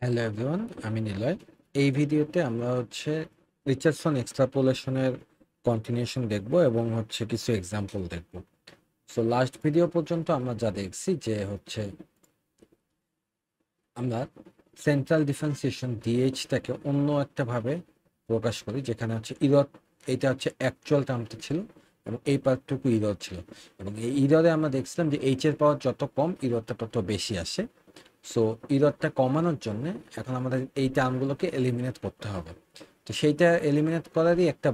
Hello everyone, আমি নিলয়। এই ভিডিওতে আমরা রিচার্ডসন এক্সট্রাপোলেশনের কন্টিনিউশন দেখব এবং কিছু এক্সাম্পল দেখব। সো লাস্ট ভিডিও পর্যন্ত আমরা যা দেখছি যে আমরা সেন্ট্রাল ডিফারেন্সিয়েশন ডিএইচটাকে অন্য একটা ভাবে প্রকাশ করি, যেখানে ইরর, এটা অ্যাকচুয়াল টার্মটা ছিল এবং এই পার্টটুকু ইরর ছিল। এবং এই ইররে আমরা দেখছিলাম যে এইচ এর পাওয়ার যত কম, ইররটা তত বেশি আসে। সো ইররটা কমানোর জন্য এখন আমাদের এই টার্মগুলোকে এলিমিনেট করতে হবে। তো সেইটা এলিমিনেট করারই একটা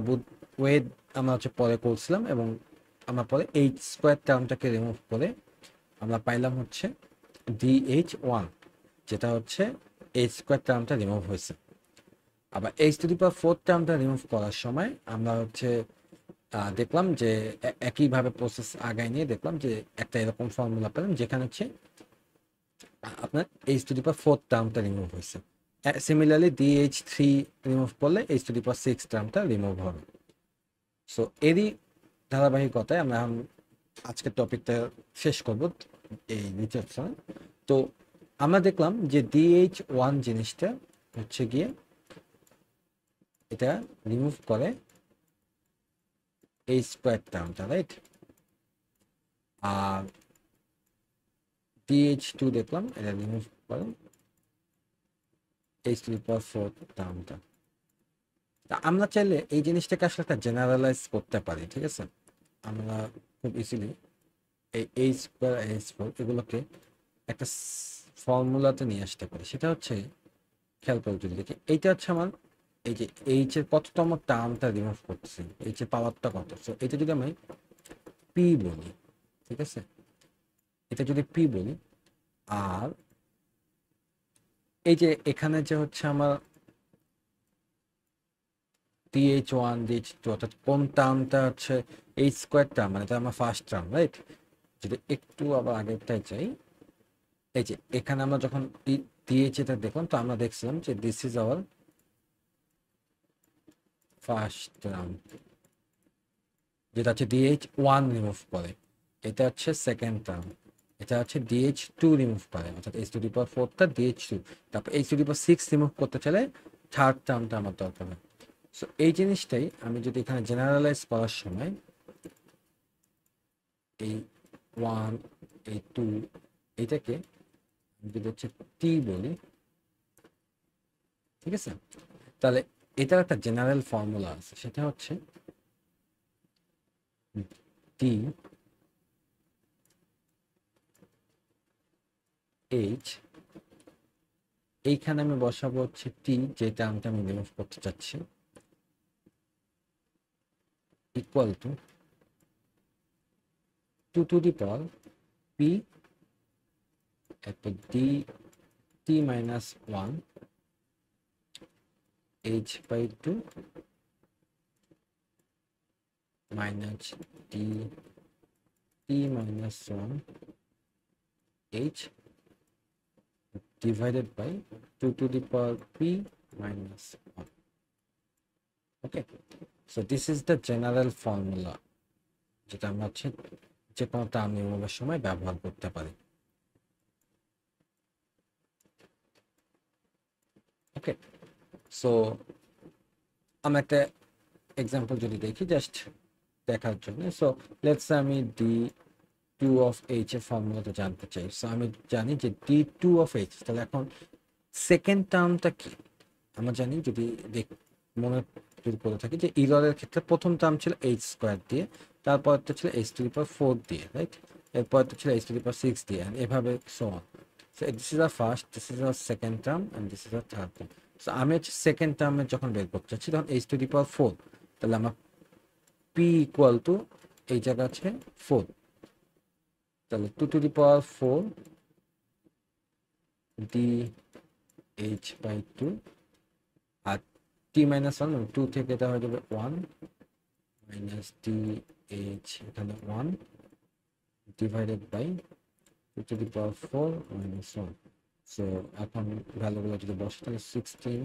ওয়ে আমরা পরে করছিলাম, এবং আমরা পরে এইচ স্কোয়ার টার্মটাকে রিমুভ করে আমরা পাইলাম DH1, যেটা এইচ স্কোয়ার টার্মটা রিমুভ হয়েছে। আবার H to the power fourth টার্মটা রিমুভ করার সময় আমরা দেখলাম যে একইভাবে প্রসেস আগায় নিয়ে দেখলাম যে একটা এরকম ফর্মুলা পেলাম, যেখানে আপনার H to the power fourth টার্মটা রিমুভ হয়েছে। সিমিলারলি DH3 রিমুভ করলে H to the power six টার্মটা রিমুভ হবে। সো এরই ধারাবাহিকতায় আমরা এখন আজকের টপিকটা শেষ করব এই রিচার্ডসন। তো আমরা দেখলাম যে DH1 জিনিসটা গিয়ে এটা রিমুভ করে এই স্কোয়ার টার্মটা, রাইট? আর DH2 দেখলাম এটা রিমুভ করে H to the power fourth টার্মটা। তা আমরা চাইলে এই জিনিসটাকে আসলে একটা জেনারেলাইজ করতে পারি, ঠিক আছে? আমরা খুব ইজিলি এই এইচ স্কোয়ার এইচ ফোর এগুলোকে একটা ফর্মুলাতে নিয়ে আসতে পারি। সেটা খেয়াল করে যদি দেখি, এইটা আমার এই যে এইচ এর কততম টার্মটা রিমুভ করতেছি, এইচ এর পাওয়ারটা কত। সো এটা যদি আমি পি বলি, ঠিক আছে, এটা যদি পি বলি, আর এই যে এখানে যে আমার DH1 DH2, অর্থাৎ কোন টার্মটা এইচ স্কোয়ার টার্ম, মানে এটা আমার ফার্স্ট টার্ম, রাইট? যদি একটু আবার আগেরটাই চাই, এই যে এখানে আমরা যখন DH এটা দেখলাম, তো আমরা দেখছিলাম যে this is our first term, যেটা DH1 রিমুভ করে। এটা সেকেন্ড টার্ম, এটা DH2 রিমুভ করে, অর্থাৎ এইচ টু দি পাওয়ার ফোরটা DH2। তারপর H to the power six remove করতে চাইলে থার্ড টার্মটা আমার দরকার হয়। সো এই জিনিসটাই আমি যদি এখানে জেনারেলাইজ করার সময় এই ওয়ান, এই টু, এইটাকে আমি যদি টি বলি, ঠিক আছে, তাহলে এটার একটা জেনারেল ফর্মুলা আছে, সেটা ডি এইচ, এইখানে আমি বসাবো টি, যে টার্মটা আমি রিমুভ করতে চাচ্ছি, equal to two to the power P, এরপর D T minus one H by two minus D T minus one H divided by 2 to the power p minus 1. Okay, so this is the general formula, যেটা আমরা যে কোনো term নির্ণয়ের সময় ব্যবহার করতে পারি। ওকে, সো আমরা একটা এক্সাম্পল যদি দেখি জাস্ট দেখার জন্য। সো লেটস আমি ডি টু অফ এইচ এর ফর্মুলাটা জানতে চাই। সো আমি জানি যে ডি টু অফ এইচ, তাহলে এখন সেকেন্ড টার্মটা কি আমরা জানি, যদি মনে যদি করে থাকি যে ইররের ক্ষেত্রে প্রথম টার্ম ছিল এইচ স্কোয়ার দিয়ে, তারপরটা ছিল h to the power four দিয়ে, রাইট? এরপরটা ছিল h to the power six দিয়ে, এভাবে so on. So this is our first, this is our second term, and this is our third term. So আমি second টার্মে যখন বের করতে চাচ্ছি, তখন h to the power four, তাহলে আমার পি ইকুয়াল টু এই জায়গা ফোর, তাহলে two to the power four d H by two, R t minus one, মানে টু থেকে এটা হয়ে যাবে ওয়ান মাইনাস ডি এইচ, এখানে one divided by two to the power four minus one. So এখন ভ্যালুগুলো যদি বসে, তাহলে sixteen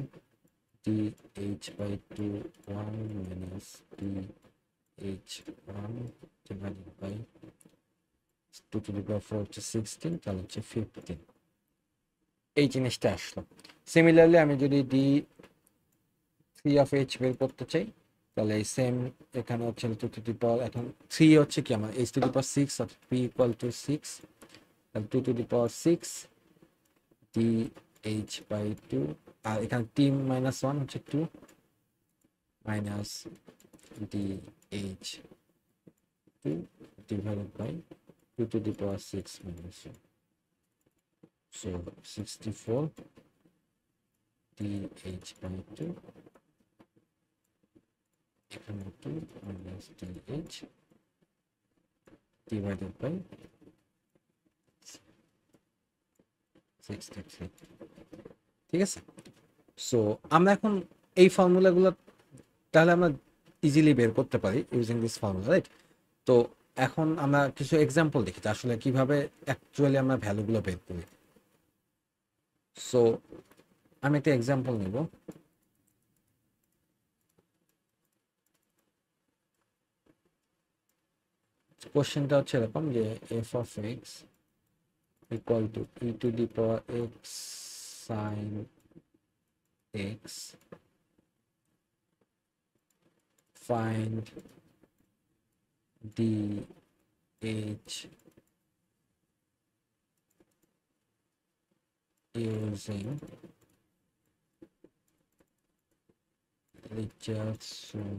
d H by two one minus D h one divided by two to the power four sixteen, তাহলে fifteen. এই জিনিসটা আসলো। সিমিলারলি আমি যদি ডি থ্রি অফ এইচ বের করতে চাই, তাহলে এই সেম এখানে হচ্ছে টু টু দি পাওয়ার, এখন থ্রি হচ্ছে কি আমার H to the power six of P equal to six, তাহলে two to the power six D H by two, আর এখানে টি মাইনাস ওয়ান হচ্ছে two minus D H two divided by two to the power six minus one, so 64 dh by 2 equal to minus dh divided by 63. ঠিক আছে, so আমরা এখন এই ফর্মুলাগুলো তাহলে আমরা ইজিলি বের করতে পারি ইউজিং দিস ফর্মুলা, রাইট? তো এখন আমরা কিছু এক্সাম্পল দেখি আসলে কিভাবে অ্যাকচুয়ালি আমরা ভ্যালুগুলো বের করি। সো আমি একটা এক্সাম্পল নিব। কোশ্চেনটা হচ্ছে এরকম যে f of x equal to e to the power x sine x, find dh using Richardson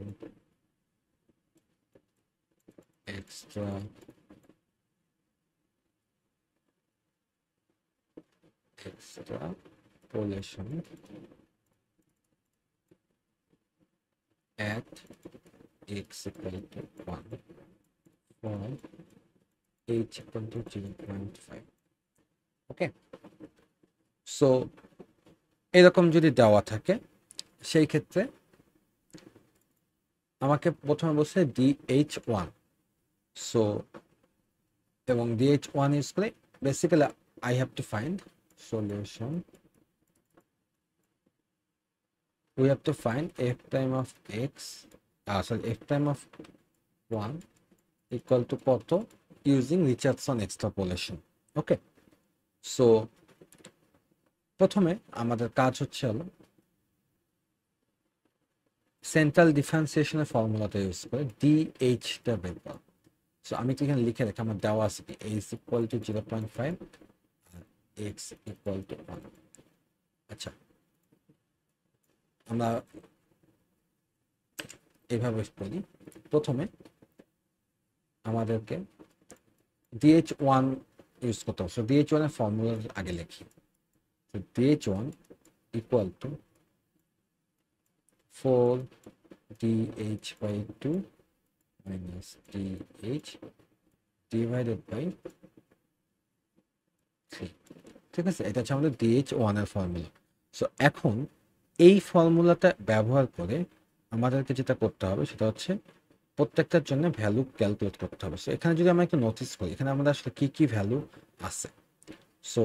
extrapolation at x equal to 1 for h equal to 0.5. Okay, so এরকম যদি দেওয়া থাকে সেই ক্ষেত্রে আমাকে প্রথমে বলছে dh1, সো এবং dh1 ইজ করে basically I have to find solution, we have to find f prime of x f prime of 1 equal to কত using Richardson extrapolation. ওকে, সো প্রথমে আমাদের কাজ হচ্ছে হলো সেন্ট্রাল ডিফারেন্সিয়েশনের ফর্মুলাটা ইউজ করে dh টা বের করা। সো আমি কি এখানে লিখে রাখি, আমার দেওয়া আছে কি h ইকুয়াল টু 0.5 আর x ইকুয়াল টু 1। আচ্ছা, আমরা এইভাবে বলি, প্রথমে আমাদেরকে dh1 ইউজ করতে হবে। সো dh1 এর ফর্মুলা আগে লিখি। So dh1 equal to 4 dh by 2 minus dh divided by 3. ঠিক আছে, এটা হচ্ছে আমাদের dh1 এর ফর্মুলা। সো এখন এই ফর্মুলাটা ব্যবহার করে আমাদেরকে যেটা করতে হবে সেটা হচ্ছে প্রত্যেকটার জন্য ভ্যালু ক্যালকুলেট করতে হবে। সো এখানে যদি আমরা একটু নোটিস করি, এখানে আমাদের আসলে কি কি ভ্যালু আছে। সো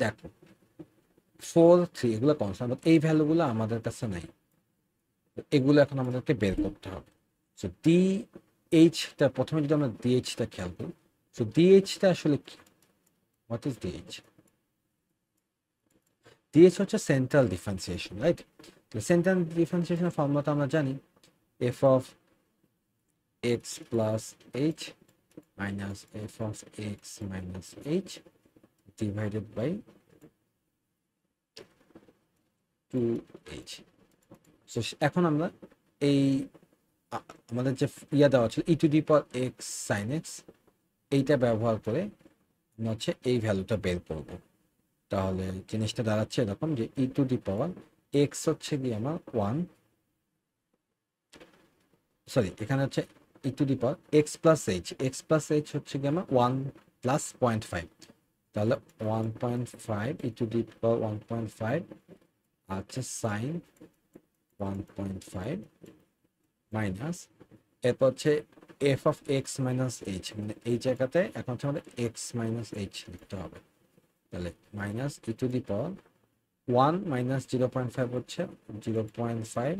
দেখো 4 3 এগুলো কনস্ট্যান্ট, এই ভ্যালুগুলো আমাদের কাছে নাই, এগুলো এখন আমাদেরকে বের করতে হবে। সো ডিএইচটা প্রথমে যদি আমরা ডিএইচটা খেয়াল করি, সো ডিএইচটা আসলে কি, হোয়াট ইজ ডিএইচ? ডিএইচ হচ্ছে সেন্ট্রাল ডিফারেন্সিয়েশন, রাইট? সেন্ট্রাল ডিফারেন্সিয়েশনের ফর্মুলাটা আমরা জানি, F of X plus H minus F of X minus H divided by 2h। So এখন আমরা এই আমাদের যে ইয়া দেওয়া ছিল E to the power x sine X, এইটা ব্যবহার করে আমরা হচ্ছে এই ভ্যালুটা বের করব। তাহলে জিনিসটা দাঁড়াচ্ছে এরকম যে ই টু দি পাওয়ার এক্স হচ্ছে কি আমার 1, সরি এখানে হচ্ছে E to the power X plus H হচ্ছে কি আমার 1 প্লাস 0.5, তাহলে 1.5 ই টু দি পাওয়ার 1.5 আচ্ছা সাইন 1.5 মাইনাস এরপর হচ্ছে f of X minus H, মানে এই জায়গাতে এখন হচ্ছে আমাদের এক্স মাইনাস এইচ লিখতে হবে। তাহলে minus E to the power 1 minus 0.5 হচ্ছে 0.5,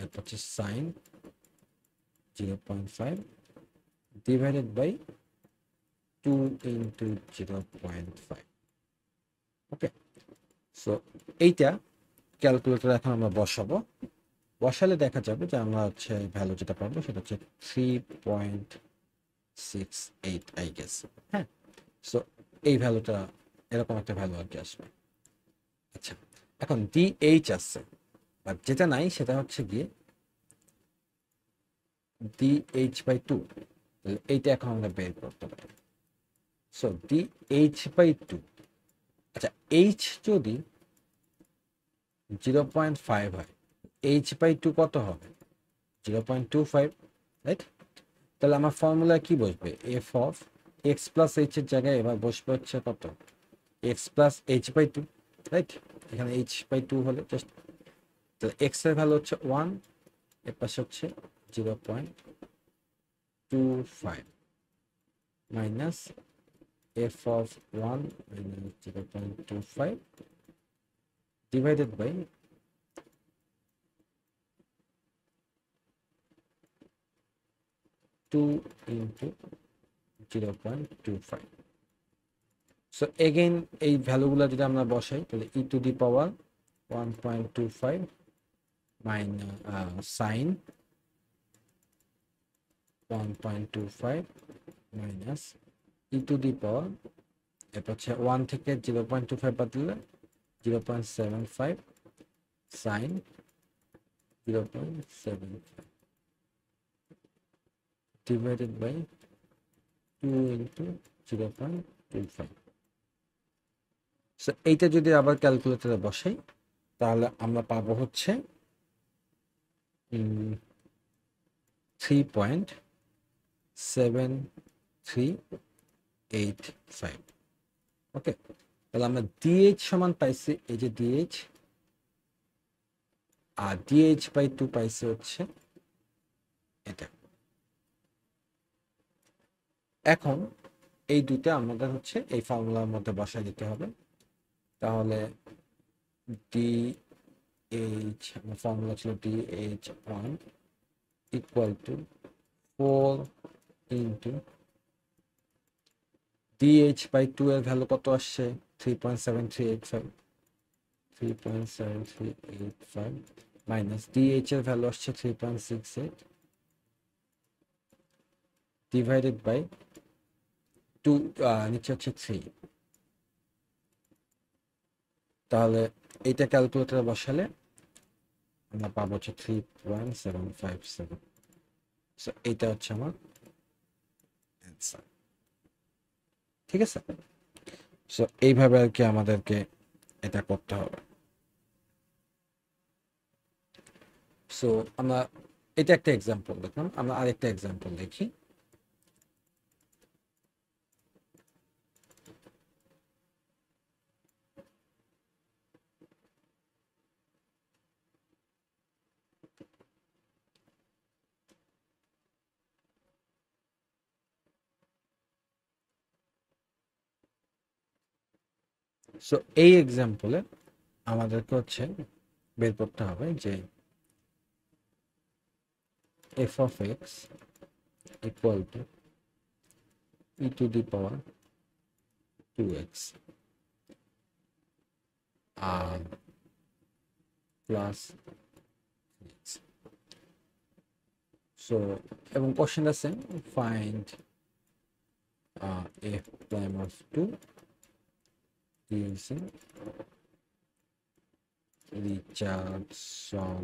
এরপর হচ্ছে sine 0.5 divided by 2 into 0.5। Okay, so এইটা ক্যালকুলেটর এখন আমরা বসাবো। বসালে দেখা যাবে যে আমরা হচ্ছে ভ্যালু যেটা পাবো সেটা হচ্ছে 3.68 আই গেস। হ্যাঁ, সো এই ভ্যালুটা এরকম একটা ভ্যালু আর কি আসবে। আচ্ছা, এখন ডিএইচ আসছে, বাট যেটা নাই সেটা হচ্ছে গিয়ে DH/2। এইটা এখন আমরা বের করতে পারি। সো DH/2, আচ্ছা এইচ যদি 0.5 হয়, H/2 কত হবে? 0.25, রাইট? তাহলে আমার ফর্মুলা কি বসবে? F of X plus H এর জায়গায় এবার বসবে হচ্ছে কত? X plus H/2, right? এখানে H/2 হলে জাস্ট, তাহলে এক্স এর ভ্যালু হচ্ছে 1, এর পাশে হচ্ছে 0.25 minus F of 1 minus 0.25 divided by 2 into 0.25। So again এই ভ্যালুগুলো যদি আমরা বসাই তাহলে E to the power 1.25 minus sine 1.25 minus E to the power, এরপর হচ্ছে 1 থেকে 0.25 বাদ দিলে 0.75 sine 0.75 divided by 2 into 0.25। So এইটা যদি আবার ক্যালকুলেটরে বসাই তাহলে আমরা পাবো হচ্ছে 3.7385। ওকে, তাহলে আমরা ডিএইচ সমান পাইছি এই যে ডিএইচ, আর DH/2 পাইছি হচ্ছে এটা। এখন এই দুইটা আমাদের হচ্ছে এই ফর্মুলার মধ্যে বসায় দিতে হবে। তাহলে DH, আমার ফর্মুলা ছিল DH1 equal to 4 into DH/2 এর ভ্যালু কত আসছে? 3.7385, 3.7385 মাইনাস DH এর ভ্যালু আসছে 3.68 ডিভাইডেড বাই 2, নিচে হচ্ছে 3। তাহলে এইটা ক্যালকুলেটরে বসালে আমরা পাবো হচ্ছে 3.757। সো এইটা হচ্ছে আমার অ্যান্সার। ঠিক আছে, সো এইভাবে আর কি আমাদেরকে এটা করতে হবে। সো আমরা এটা একটা এক্সাম্পল দেখলাম, আমরা আরেকটা এক্সাম্পল দেখি। সো এই এক্সাম্পলে আমাদেরকে হচ্ছে বের করতে হবে যে f of x equal to e to the power 2x আর প্লাস x। সো এবং কোশ্চেন আছে find f prime of 2 using Richardson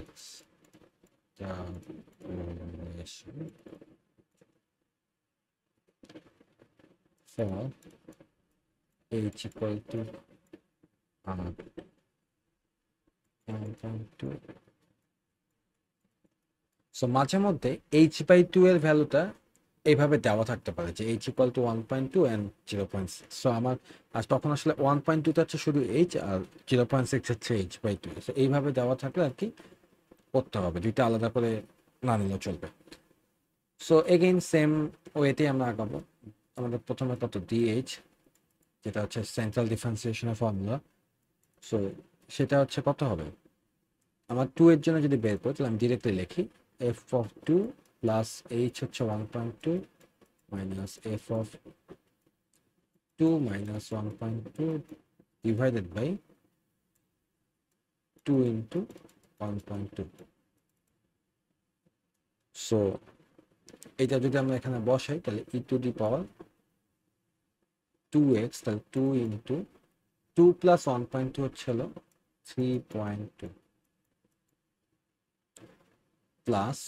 extrapolation for h equal to 1.2। সো মাঝে মধ্যে H/2 এর ভ্যালুটা এইভাবে দেওয়া থাকতে পারে যে h equal two 1.2 and 0.6। So আমার তখন আসলে 1.2 হচ্ছে শুধু h আর 0.6 হচ্ছে H/2। সো এইভাবে দেওয়া থাকলে আর কি করতে হবে, দুইটা আলাদা করে না নিলেও চলবে। সো এগেইন সেম ওয়েতে আমরা আগাবো। আমাদের প্রথমে কত DH, যেটা হচ্ছে সেন্ট্রাল ডিফারেন্সিয়েশনের ফর্মুলা। সো সেটা হচ্ছে কত হবে? আমার 2 এর জন্য যদি বের করি তাহলে আমি ডিরেক্টলি লিখি এফ অফ 2 প্লাস এইচ হচ্ছে 1.2 minus F of 2 minus 1.2 divided by 2 into 1.2। So এটা যদি আমরা এখানে বসাই তাহলে E to the power 2x, তাহলে 2 ইন্টু 2 প্লাস 1.2 হচ্ছিল 3.2 প্লাস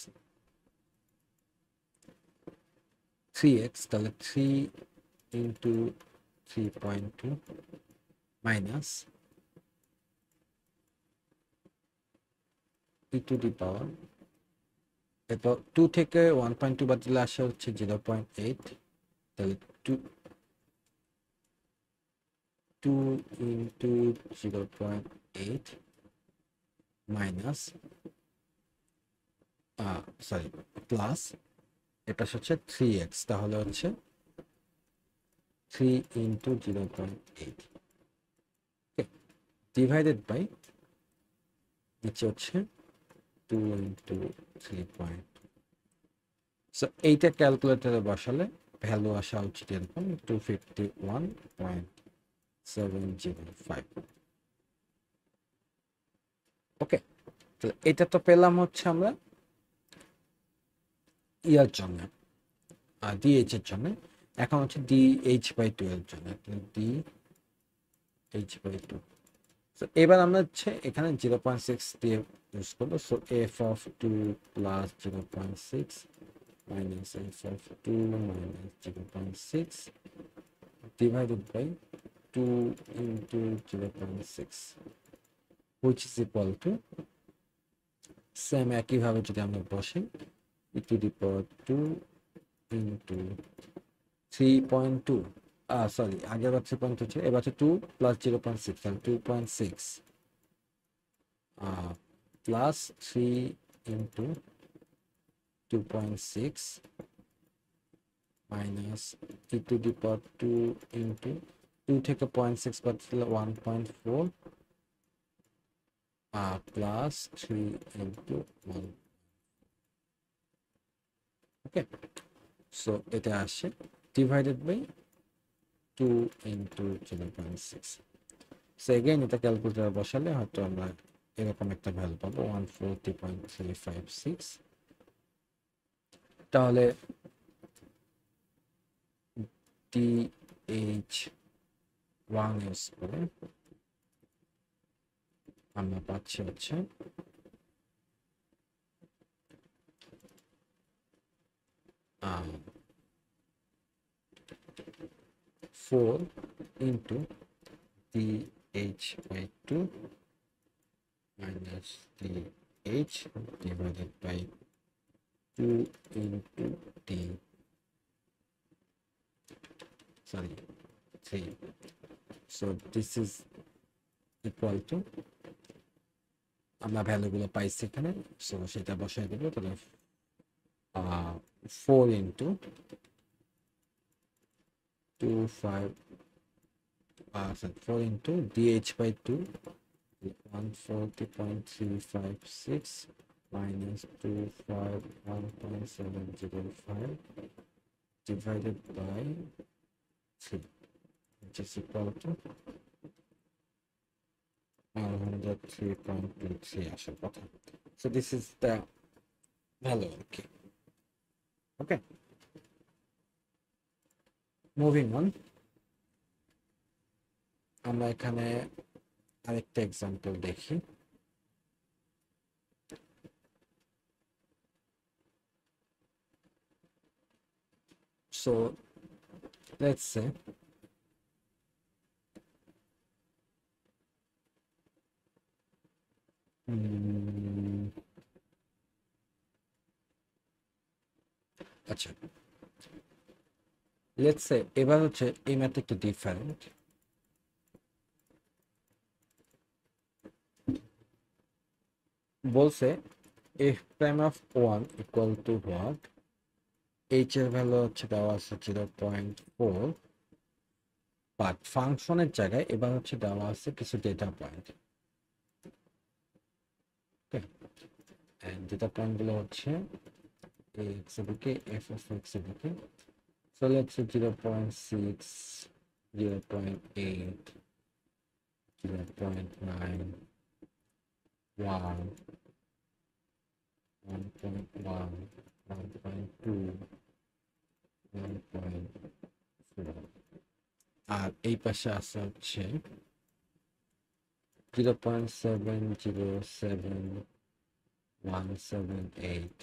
3x, তাহলে 3 into 3.2 minus E to the power, এরপর 2 থেকে 1.2 বাদ দিলে আসা হচ্ছে 0.8, তাহলে 2 ইন্টু 0.8 মাইনাস সরি প্লাস এটা হচ্ছে 3x, তাহলে হচ্ছে 3 ইন্টু 0.8 ডিভাইডেড বাই নিচে হচ্ছে 2 ইন্টু 3. সো এইটা ক্যালকুলেটরে বসালে ভ্যালু আসা উচিত এরকম 251.705। ওকে, তাহলে এটা তো পেলাম হচ্ছে আমরা ইয়ার জন্য আর ডিএইচ এর জন্য। এখন হচ্ছে DH/2 এর জন্য, DH/2। সো এবার আমরা হচ্ছে এখানে 0.6 দিয়ে ইউজ করবো। So f of 2 plus 0.6 minus f of 2 minus 0.6 divided by 2 into 0.6 which is equal to same একইভাবে যদি আমরা বসি e to the power 2 into 3.2 sorry আগের বার 3.2 ছিল, এবার হচ্ছে 2 প্লাস 0.6 তাহলে 2.6 plus 3 into 2.6 minus e to the power 2 into 2 থেকে 0.6 বাদ দিলে 1.4 প্লাস 3 into 1। ওকে, সো এটা আসে divided by 2 into 0.6। So again এটা ক্যালকুলেটরে বসালে হয়তো আমরা এরকম একটা ভ্যালু পাবো 140.356। তাহলে DH1 ইউজ করে আমরা পাচ্ছি হচ্ছে 4 into DH/2 minus DH divided by 2 into 3. So this is equal to, আমরা ভ্যালুগুলো পাইছি এখানে, সো সেটা বসাই দেবো। তাহলে 4 into 4 into DH/2 140.356 minus 251.705 divided by 3, which is equal to 103.23 আসার কথা। So this is the value. Okay, moving on, আমরা এখানে আরেকটা এক্সাম্পল দেখি। So let's say আচ্ছা, লেটস সে এবার হচ্ছে এই ম্যাট্রিক্সটা ডিফারেন্ট। বলছে f prime of 1 equal to what, h এর ভ্যালু হচ্ছে দেওয়া আছে 0.4, বাট ফাংশনের জায়গায় এবার হচ্ছে দেওয়া আছে কিছু data point. Okay, and data point গুলো হচ্ছে ax এদিকে, f of x এদিকে। So let's say 0.6, 0.8, 0.9, 1, 1.1, 1.2, 1.4, আর এই পাশে আসা হচ্ছে 0.707178,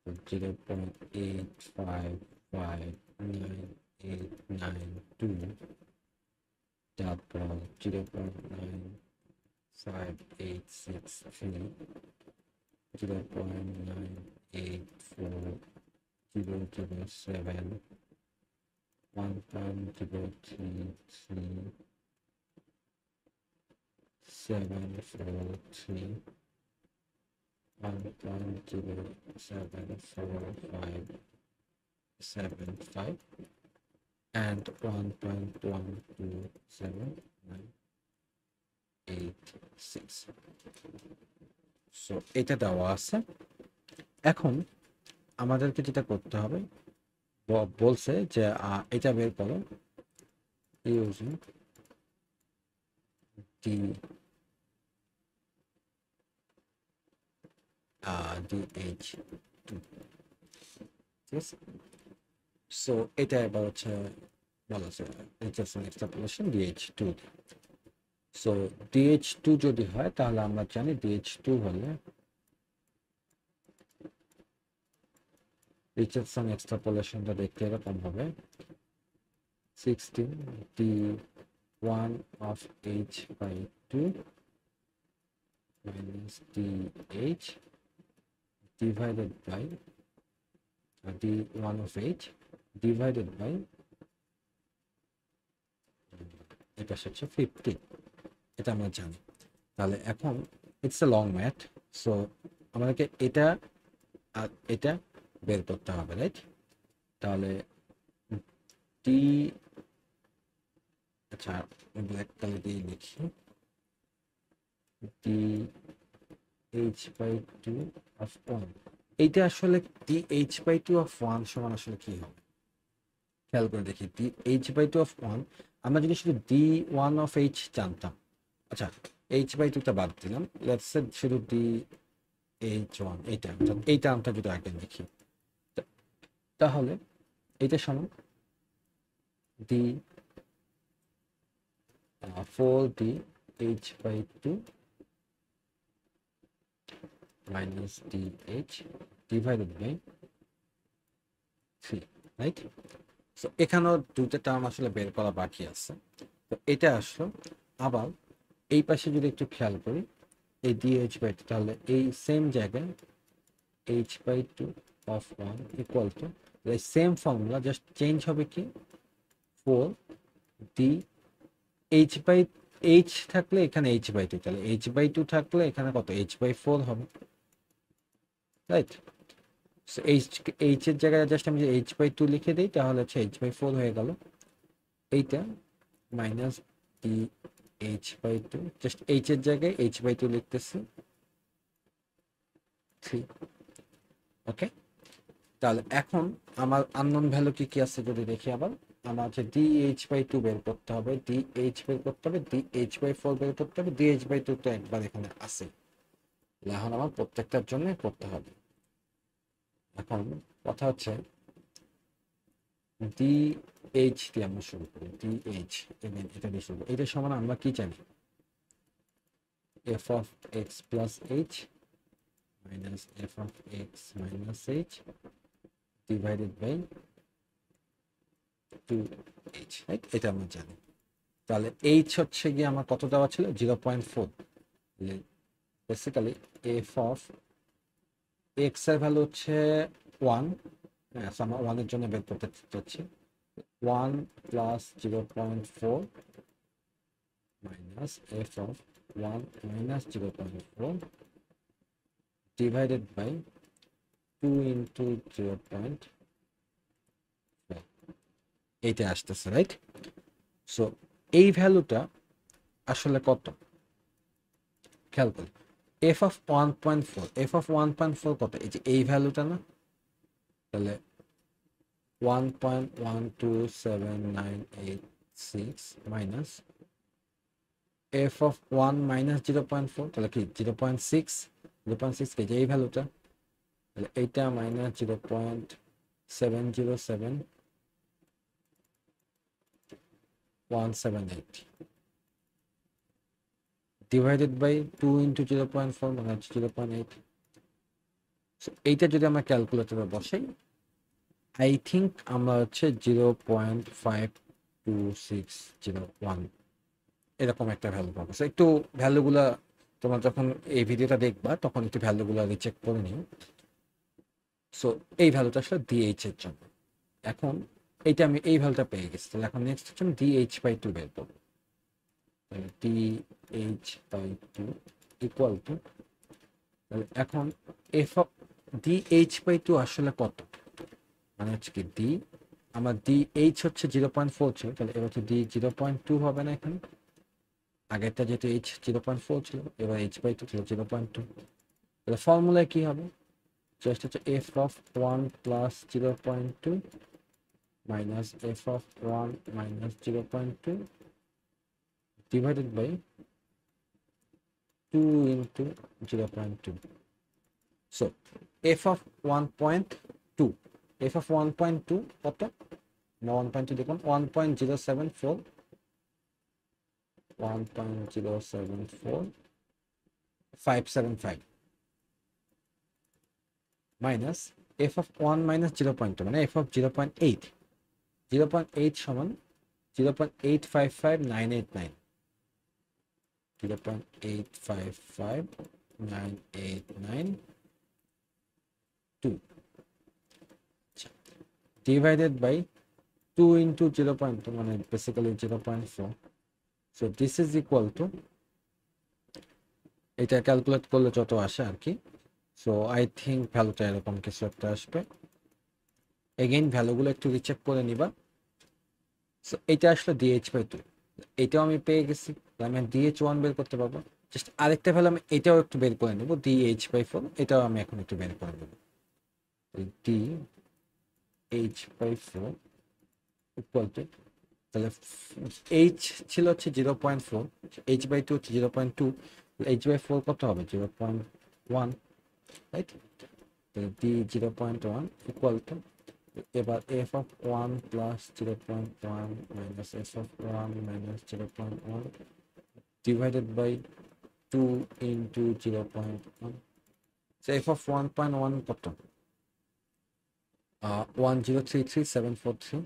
0.855992, তারপর 0.95863, 0.984007, 1.033, 743, 1.07475, and 1.127986. সো এটা দেওয়া আছে। এখন আমাদেরকে যেটা করতে হবে, বলছে যে এটা বের করো ইউজিং DH2, ঠিক আছে। সো এটা এবার হচ্ছে বলা আছে রিচার্ডসন এক্সট্রাপোলেশন DH2। সো DH2 যদি হয় তাহলে আমরা জানি DH2 হলে রিচার্ডসন এক্সট্রাপোলেশনটা দেখতে এরকম হবে 16 D1 of H by 2 minus DH divided by D1 of H divided by এটা হচ্ছে 50, এটা আমরা জানি। তাহলে এখন it's a long math, so আমাদেরকে এটা আর এটা বের করতে হবে, রাইট? তাহলে ডি, আচ্ছা ব্ল্যাক কালার দিয়ে লিখি, d H by two of one. এইটা আসলে d H by two of one সমান আসলে কি হবে খেয়াল করে দেখি। D H by two of one, আমরা যদি শুধু ডি ওয়ান অফ এইচ জানতাম, আচ্ছা এইচ বাই টুটা বাদ দিলাম, লেটস সে শুধু ডি এইচ ওয়ান, এই টার্মটা যদি আগে লিখি তাহলে এইটা সমান D 4d h by 2 minus dh divided by 3, right? So এখানেও দুটো টার্ম আসলে বের করা বাকি আছে। তো এটা আসলো, আবার এই পাশে যদি একটু খেয়াল করি এই dh by 2, তাহলে এই সেম জায়গায় h by 2 of 1 equal to এই সেম ফর্মুলা, জাস্ট চেঞ্জ হবে কি 4d h by h থাকলে এখানে h by 2, তাহলে h by 2 থাকলে এখানে কত h by 4 হবে, রাইট? সো h এর জায়গায় জাস্ট আমি h by 2 লিখে দিই তাহলে হচ্ছে h by 4 হয়ে গেল। এইটা minus D h by 2, just h এর জায়গায় h by 2 লিখতেছি 3, ওকে। তাহলে এখন আমার আননোন ভ্যালু কি কি আছে যদি দেখি, আবার আমার হচ্ছে dh by 2 বের করতে হবে, dh বের করতে হবে, dh by 4 বের করতে হবে, dh by 2 তো একবার এখানে আছে, এখন আমার প্রত্যেকটার জন্য করতে হবে। এখন কথা হচ্ছে dh দিয়ে আমরা শুরু করি, dh এটা দিয়ে শুরু করি। এটা সমান আমরা কি জানি, f of x plus h minus f of x minus h divided by 2h, right? এটা আমরা জানি। তাহলে h হচ্ছে গিয়ে আমার কত দেওয়া ছিল 0.4, বেসিক্যালি f of x এর ভ্যালু হচ্ছে 1, আমরা 1 এর জন্য বের করতে চাচ্ছি, 1 plus 0.4 minus f of 1 minus 0.4 divided by 2 into 0.4, এইটা আসতেছে, রাইট? সো এই ভ্যালুটা আসলে কত খেয়াল করি, এফ অফ 1.4, এফ অফ 1.4 কত? এই যে এই ভ্যালুটা না, তাহলে 1.127986 মাইনাস এফ অফ 1 মাইনাস 0.4, তাহলে কি 0.6, 0.6 কে যে এই ভ্যালুটা, তাহলে এইটা মাইনাস 0.707178 ডিভাইডেড বাই 2 ইন্টু 0.4 মানে হচ্ছে 0.8। এইটা যদি আমরা ক্যালকুলেটরে বসাই, আই থিঙ্ক আমরা হচ্ছে 0.5261 এরকম একটা ভ্যালু পাবো। সো একটু ভ্যালুগুলা তোমরা যখন এই ভিডিওটা দেখবা তখন একটু ভ্যালুগুলা রিচেক করে নিও। সো এই ভ্যালুটা আসলে ডিএইচ এর জন্য। এখন এইটা আমি এই ভ্যালুটা পেয়ে গেছি, তাহলে এখন নেক্সট হচ্ছে আমি ডিএইচ বাই 2 বের করবো। ডিএইচ বাই 2 ইকুয়াল টু, তাহলে এখন এফ অফ ডিএইচ বাই 2 আসলে কত, মানে হচ্ছে কি ডি, আমার ডিএইচ হচ্ছে 0.4 ছিল, তাহলে এবার হচ্ছে ডি 0.2 হবে না এখানে, আগেরটা যেহেতু এইচ 0.4 ছিল, এবার এইচ বাই 2 ছিল 0.2। তাহলে ফর্মুলায় কি হবে, জাস্ট হচ্ছে f of 1 plus 0.2 minus F of 1 minus 0.2 divided by 2 into 0.2। So f of 1.2, f of 1.2 কত, 1.2 দেখুন 1.074, 1.074,575 মাইনাস এফ অফ 1 মাইনাস 0.2 মানে এফ অফ 0.8, 0.8 সমান 0.855989, 0.855982 ডিভাইডেড বাই 2 ইন্টু 0.2 মানে basically 0.4। So this is equal to, এটা calculate করলে যত আসে আর কি। সো আই থিঙ্ক ভ্যালুটা এরকম কিছু একটা আসবে। এগেইন ভ্যালুগুলো একটু রিচেক করে নিবা। সো এটা আসলে ডিএইচ বাই 2, এটাও আমি পেয়ে গেছি, আমি ডিএইচ 1 বের করতে পারবো। জাস্ট আরেকটা ভ্যালু আমি এটাও একটু বের করে নেবো, ডিএইচ বাই 4, এটাও আমি এখন একটু বের করে নেবো। ডিএইচ বাই 4 ইকুয়াল টু, তাহলে এইচ ছিল হচ্ছে 0.4, এইচ বাই 2 হচ্ছে 0.2, এইচ বাই 4 কত হবে 0.1, রাইট? ডি 0.1 ইকুয়াল টু, এবার f of 1 plus 0.1 minus F of 1 minus 0.1 divided by 2 into 0.1। F of 1.1 কত, 1033743,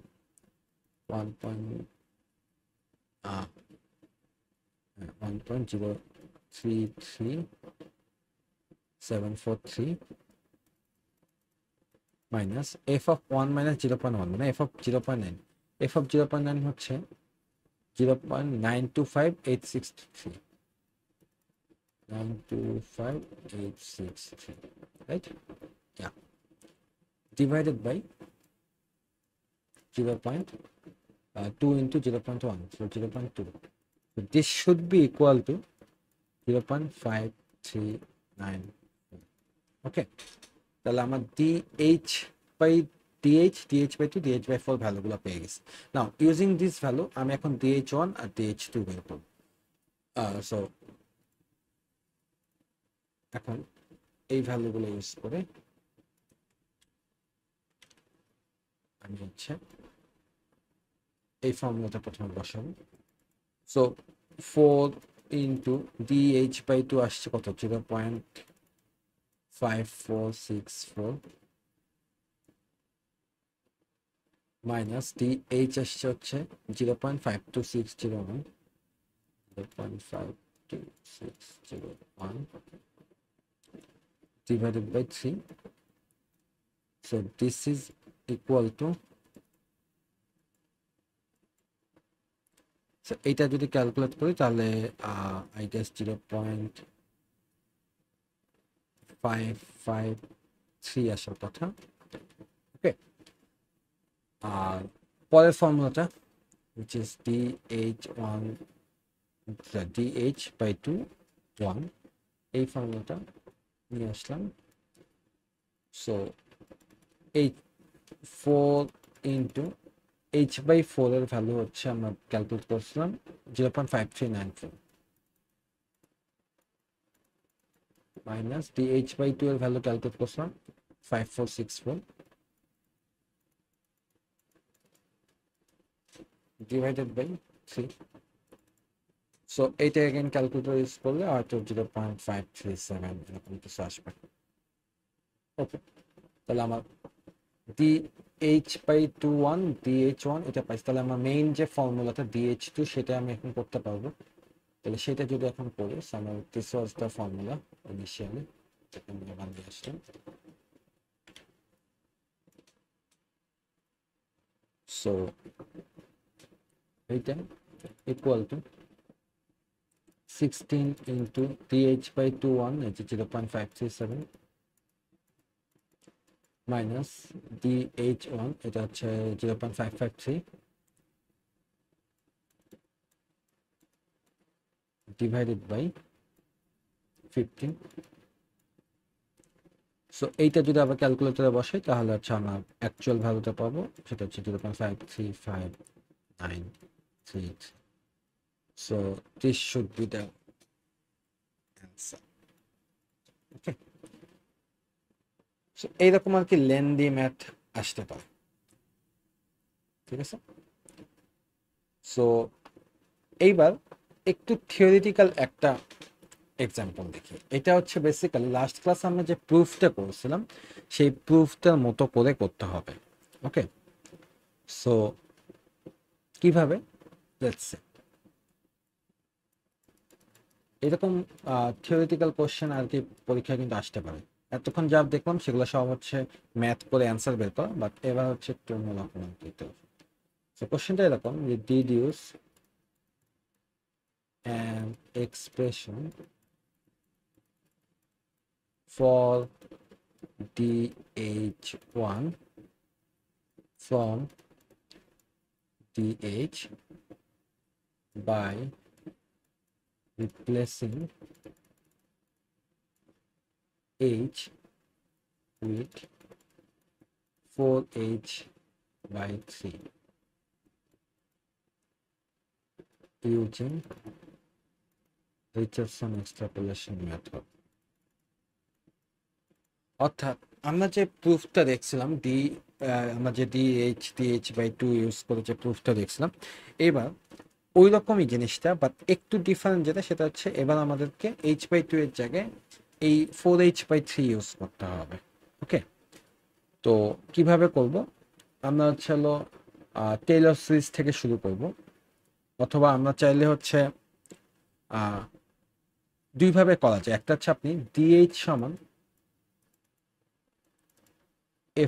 1.033,743 মাইনাস এফ অফ 1 মাইনাস 0.1 মানে এফ অফ 0.9, এফ অফ 0.9 হচ্ছে 0.925863, 925863, right? Yeah, divided by 0.2 into 0.1, so 0.2. So this should be equal to 0.539. Okay, তাহলে আমার DH by DH, DH by 2, DH by 4 ভ্যালুগুলো পেয়ে গেছি। নাও using this value আমি এখন DH1 আর DH2 বের করব। সো এখন এই ভ্যালুগুলো ইউজ করে আমি হচ্ছে এই ফর্মুলাটা প্রথমে বসাবো। সো 4 ইন্টু ডিএইচ বাই 2 আসছে কত, 0.5464 মাইনাস ডিএইচ আসছে হচ্ছে 0.52601, 0.52601 divided by 3. So this is equal to, এটা যদি ক্যালকুলেট করি তাহলে আই গেস 0.553 আসার কথা। ওকে, আর পরের ফর্মুলাটা which is DH1 DH by 2 1 এই ফর্মুলাটা নিয়ে আসলাম। সো এই 4 ইন্টু h/4 এর ভ্যালু হচ্ছে আমরা ক্যালকুলেট করছিলাম 0.5394 মাইনাস dh/2 এর ভ্যালু ক্যালকুলেট করছিলাম 5464 ডিভাইডেড বাই 3। সো এইটা এগেন ক্যালকুলেটর ইউজ করলে হয়তো 0.537 এরকম কিছু আসবে। ওকে, তাহলে আমার dh/21 dh1 এটা পাইছি। তাহলে আমার মেইন যে ফর্মুলাটা dh2 সেটা আমি এখন করতে পারবো। তাহলে সেটা যদি এখন করি, আমার this was the formula initially যেটা আমি বানিয়ে আসলাম। সো এইটা ইকুয়াল টু 16 ইন্টু dh/21 এটা 0.537 মাইনাস dh1 এটা হচ্ছে 0.553 ডিভাইডেড বাই 15। সো এইটা যদি আবার ক্যালকুলেটরে বসাই তাহলে হচ্ছে আমার অ্যাকচুয়াল ভ্যালুটা পাবো, সেটা হচ্ছে 0.53593। So this should be the answer. Okay, so এইরকম আর কি লেন্দি ম্যাথ আসতে পারে। ঠিক আছে, সো এইবার একটু থিওরিটিক্যাল একটা এক্সাম্পল দেখি। এটা হচ্ছে বেসিক্যালি লাস্ট ক্লাস আমরা যে প্রুফটা করেছিলাম সেই প্রুফটার মতো করে করতে হবে। ওকে, সো কিভাবে, লেটস সে এরকম থিওরিটিক্যাল কোশ্চেন আর কি পরীক্ষায় কিন্তু আসতে পারে। এতক্ষণ যা দেখলাম সেগুলো সব হচ্ছে ম্যাথ করে অ্যান্সার বের করা, বাট এবার হচ্ছে একটু মূল্যায়ন দিতে হবে। সো কোশ্চেনটা এরকম যে deduce an expression for dh1 from dh by replacing h with 4h/3 using Richardson extrapolation method। অর্থাৎ আমরা যে প্রুফটা দেখছিলাম আমরা যে dh/2 ইউজ করে যে প্রুফটা দেখছিলাম, এবার ওই রকমই জিনিসটা বাট একটু ডিফারেন্ট যেটা সেটা হচ্ছে এবার আমাদেরকে h/2 এর জায়গায় এই 4h/3 ইউজ করতে হবে। ওকে, তো কিভাবে করব, আমরা হচ্ছে হলো টেইলর সিরিজ থেকে শুরু করব, অথবা আমরা চাইলে হচ্ছে দুইভাবে করা যায়। একটা হচ্ছে আপনি dh সমান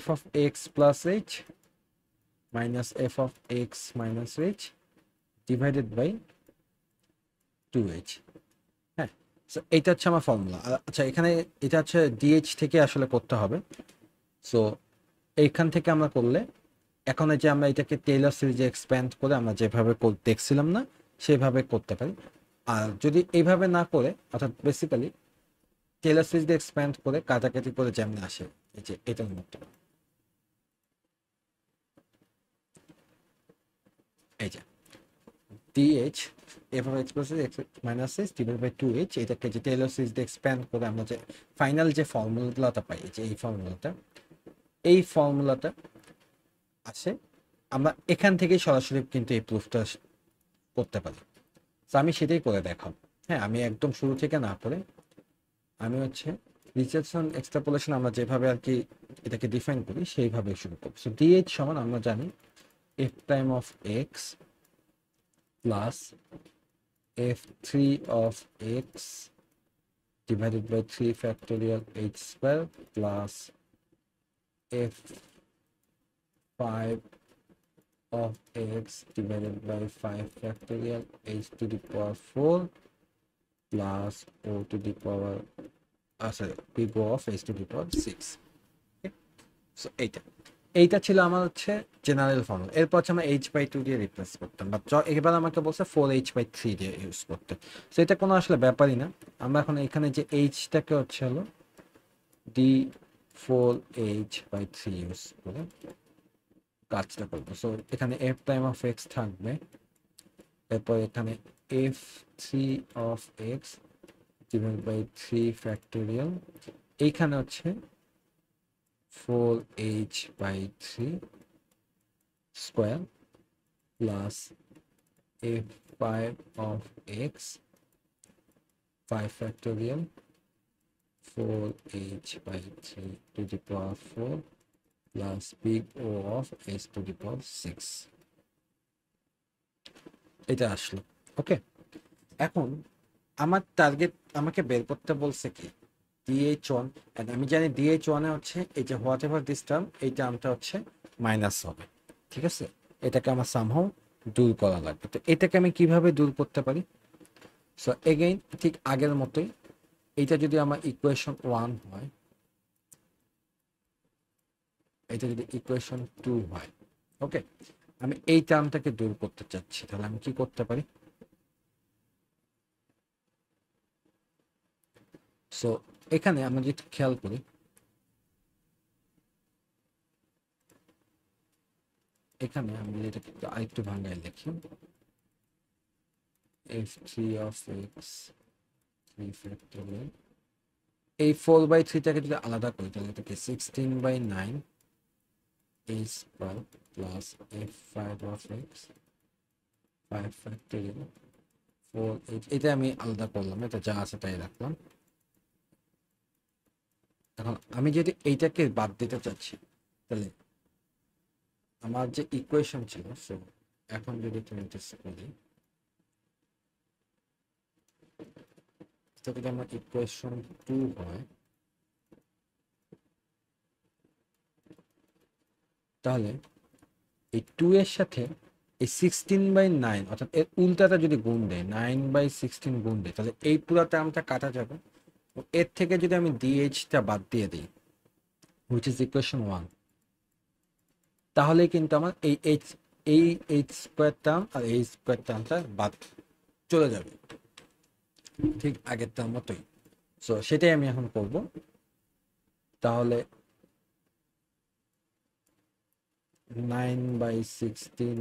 f of x plus h minus f of x minus h divided by 2h। হ্যাঁ, সো এইটা হচ্ছে আমার ফর্মুলা। আচ্ছা, এখানে এটা হচ্ছে dh থেকে আসলে করতে হবে। সো এইখান থেকে আমরা করলে এখন যে আমরা এটাকে টেইলর সিরিজে এক্সপ্যান্ড করে আমরা যেভাবে দেখছিলাম না সেভাবে করতে পারি। আর যদি এইভাবে না করে, অর্থাৎ বেসিক্যালি টেইলর সিরিজে এক্সপ্যান্ড করে কাটাকাটি করে যেমন আসে এই যে এটার মতো, এই যে dh f of x plus x minus h divided by 2h, এটাকে যে টেইলর সিরিজ দিয়ে এক্সপ্যান্ড করে আমরা যে ফাইনাল যে ফর্মুলাটা পাই, যে এই ফর্মুলাটা আসে, আমরা এখান থেকেই সরাসরি কিন্তু এই প্রুফটা করতে পারি। তো আমি সেটাই করে দেখাবো। হ্যাঁ, আমি একদম শুরু থেকে না করে আমি হচ্ছে রিচার্ডসন এক্সট্রাপোলেশন আমরা যেভাবে আর কি এটাকে ডিফাইন করি সেইভাবে শুরু করব। সো dh সমান আমরা জানি f prime of x plus f3 of x divided by 3 factorial h square plus f5 of x divided by 5 factorial h to the power 4 plus o to the power sorry big O of h to the power 6। okay? So এইটা এইটা ছিল আমার হচ্ছে general formula. এরপর হচ্ছে আমরা h/2 দিয়ে replace করতাম, বাট এবার আমাকে বলছে 4h/3 দিয়ে ইউজ করতে। তো এটা কোনো আসলে ব্যাপারই না। আমরা এখন এখানে যে এইচটাকে হচ্ছে হলো d4h/3 ইউজ করে কাজটা করবো। সো এখানে f প্রাইম অফ x থাকবে, এরপর এখানে f3 of x divide by 3 factorial, এইখানে হচ্ছে 4h/3 square plus f5 of x 5 factorial 4h/3 to the power 4 plus big O of h to the power 6, এটা আসলো। ওকে, এখন আমার টার্গেট আমাকে বের করতে বলছে কি dh1, আমি জানি dh1 এ হচ্ছে এই যে হোয়াট এভার দিস টার্ম, এই টার্মটা হচ্ছে মাইনাস হবে, ঠিক আছে? এটাকে আমার সামহাও দূর করা লাগবে। তো এটাকে আমি কিভাবে দূর করতে পারি? সো এগেইন ঠিক আগের মতোই, এইটা যদি আমার ইকুয়েশন 1 হয়, এটা যদি ইকুয়েশন 2 হয়, ওকে, আমি এই টার্মটাকে দূর করতে চাচ্ছি, তাহলে আমি কি করতে পারি? সো এখানে আমরা যদি খেয়াল করি, এখানে আমি এটাকে আরেকটু ভাঙায় লিখি, f3 of x 3 factorial, এই 4/3টাকে যদি আলাদা করি তাহলে এটাকে 16/9 a square plus f5 of x 5 factorial 4h, এটা আমি আলাদা করলাম, এটা যা আছে তাই রাখলাম। এখন আমি যদি এইটাকে বাদ দিতে চাচ্ছি, তাহলে আমার যে ইকুয়েশন ছিল, সো এখন যদি তুমি টেস্ট করি, যদি আমার ইকুয়েশন 2 হয়, তাহলে এই 2 এর সাথে এই 16/9 অর্থাৎ এর উল্টাটা যদি গুণ দেয়, 9/16 গুণ দেয়, তাহলে এই পুরো টার্মটা কাটা যাবে। এর থেকে যদি আমি ডিএইচটা বাদ দিয়ে দিই, হুইচ ইজ ইকুয়েশন 1, তাহলে কিন্তু আমার এই এইচ স্কোয়ার টার্ম আর এই স্কোয়ার টার্মটা বাদ চলে যাবে, ঠিক আগেরটার মতোই। সো সেটাই আমি এখন করব। তাহলে 9/16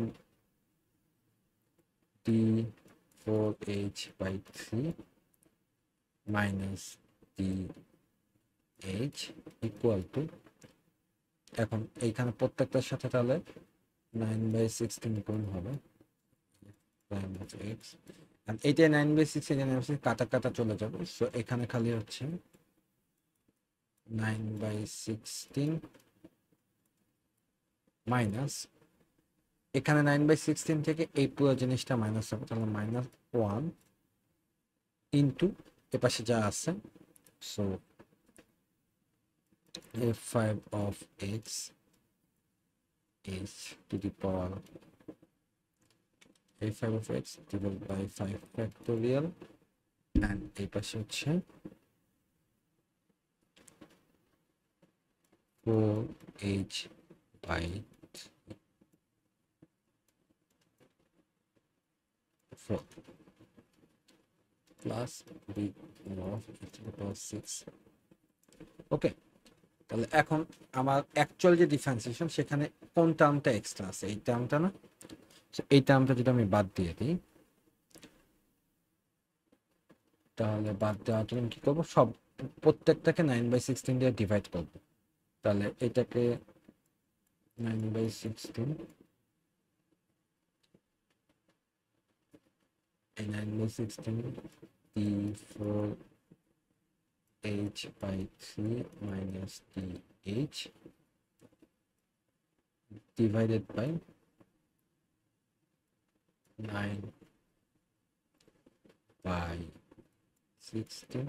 d4h/3 minus dh equal to, এখন এইখানে প্রত্যেকটার সাথে তাহলে 9/16 গুণ হবে, এইটা 9/16 কাটা কাটা চলে যাবে। সো এখানে খালি হচ্ছে 9/16 মাইনাস, এখানে 9/16 থেকে এই পুরো জিনিসটা মাইনাস হবে, তাহলে -1 ইন্টু এপাশে যা আছে, so f5 of x is to the power f5 of x divided by 5 factorial, and এই পাশে হচ্ছে 4h/4 plus big of h to the power 6। ওকে, তাহলে এখন আমার অ্যাকচুয়াল যে ডিফারেন্সিয়েশন, সেখানে কোন টার্মটা এক্সট্রা আছে? এই টার্মটা না? এই টার্মটা যদি আমি বাদ দিয়ে দিই, তাহলে বাদ দেওয়ার জন্য কি করবো, সব প্রত্যেকটাকে 9/16 দিয়ে ডিভাইড করবো। তাহলে এটাকে 9/16, এই 9/16 d4h/3 minus dh divided by 9/16।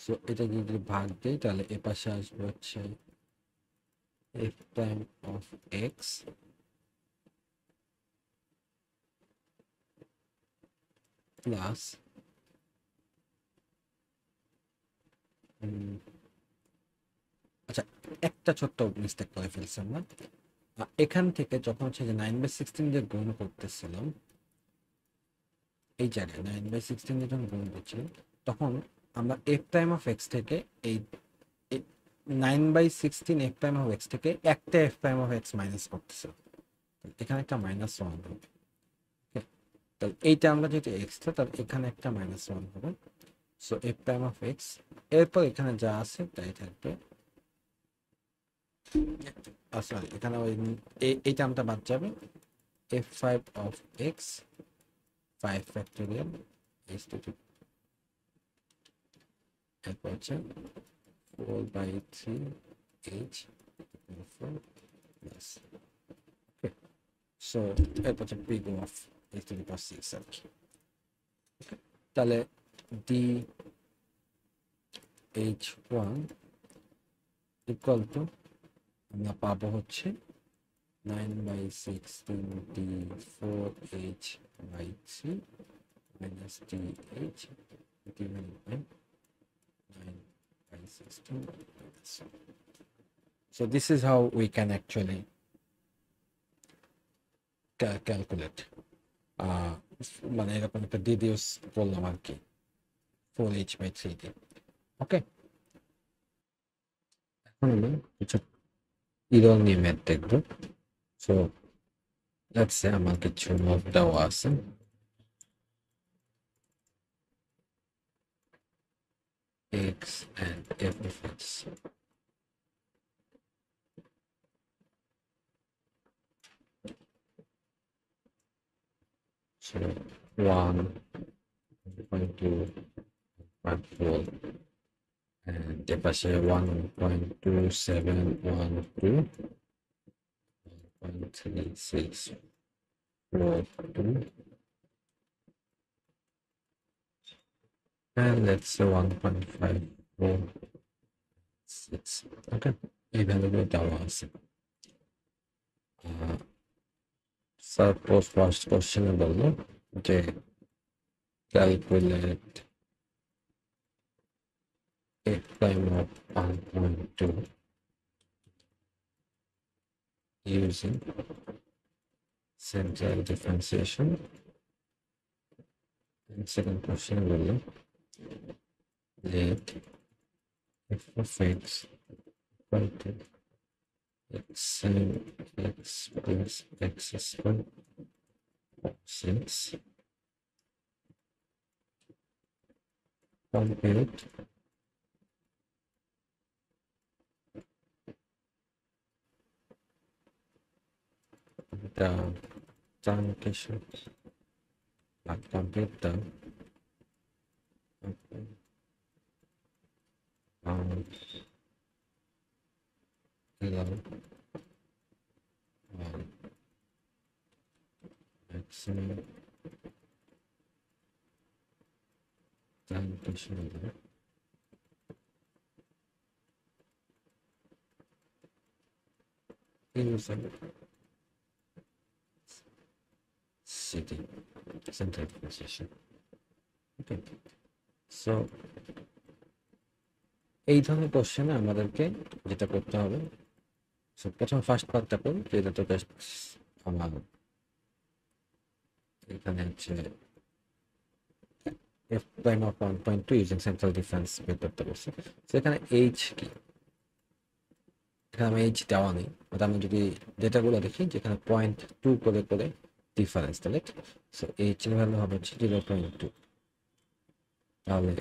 So এটা যদি ভাগ দেই, তাহলে এ পাশে আসবে হচ্ছে f prime of x plus একটা ছোট্ট মিস্টেক করে ফেলছি আমরা। এখান থেকে যখন হচ্ছে যে 9/16 দিয়ে গুণ করতেছিলাম, এই জায়গায় 9/16 দিয়ে যখন গুণ করছিলাম, তখন আমরা এফ প্রাইম অফ এক্স থেকে এই 9/16 এফ প্রাইম অফ এক্স থেকে একটা F prime of X minus করতেছিলাম। এখানে একটা -1 হবে। তাহলে এইটা আমরা যেহেতু এক্সট্রা, তাহলে এখানে একটা -1 হবে। So f prime of x, এরপর এখানে যা আছে তাই থাকবে। সরি, এখানে ওই এই টার্মটা বাদ যাবে। f5 of x 5 factorial is to the, এরপর হচ্ছে 4/3 h 4 plus, okay, so এরপর হচ্ছে big of h to the power 6 আর কি। তাহলে dh1 equal to আমরা পাবো হচ্ছে 9/16 d4h/3 minus dh divided by 9/16. So this is how we can actually calculate মানে এরকম একটা ডিডিউস করলাম আর কি 4h/3 দিয়ে। ওকে, এখন আমরা কিছু ইরর নিয়ে ম্যাথ দেখবো। সো লেটস সে আমার কিছু নোট দেওয়া আছে। x and f of x, so 1.2 1.4 and এপাশে 1.2712 1.3642 and let's say 1.546. okay, এই ভ্যালুগুলো দেওয়া আছে। সাপোজ ফার্স্ট কোশ্চেনে বললো যে calculate f prime of 1.2 using central differentiation, and second question will let f of x equal to x sin x plus x squared 6 compute the truncation, compute the maximum truncation using city central differentiation. Okay, so এই ধরনের কোশ্চেনে আমাদেরকে যেটা করতে হবে, প্রথম first পার্টটা করুন, যেটা তো জাস্ট আমার এখানে হচ্ছে f prime of 1.2 using central difference বের করতে বলছে। সেখানে h কি, এখানে আমি h দেওয়া নেই, আমি যদি ডেটাগুলো দেখি যেখানে 0.2 করে করে ডিফারেন্স, তাহলে সো h এর ভ্যালু হবে হচ্ছে 0.2। তাহলে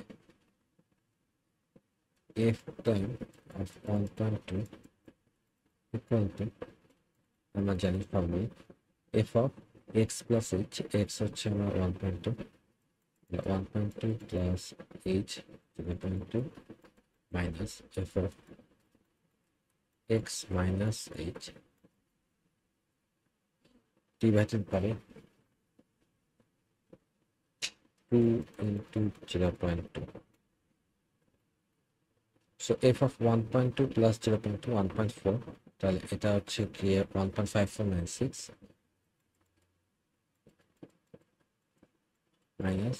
f prime of 1.2 equal to আমরা জানি formula f of x plus h, x হচ্ছে আমার 1.2 plus h 0.2 minus f of x minus h divided by 2 into 0.2. So f of 1.2 plus 0.2 1.4, তাহলে এটা হচ্ছে কি 1.5496 minus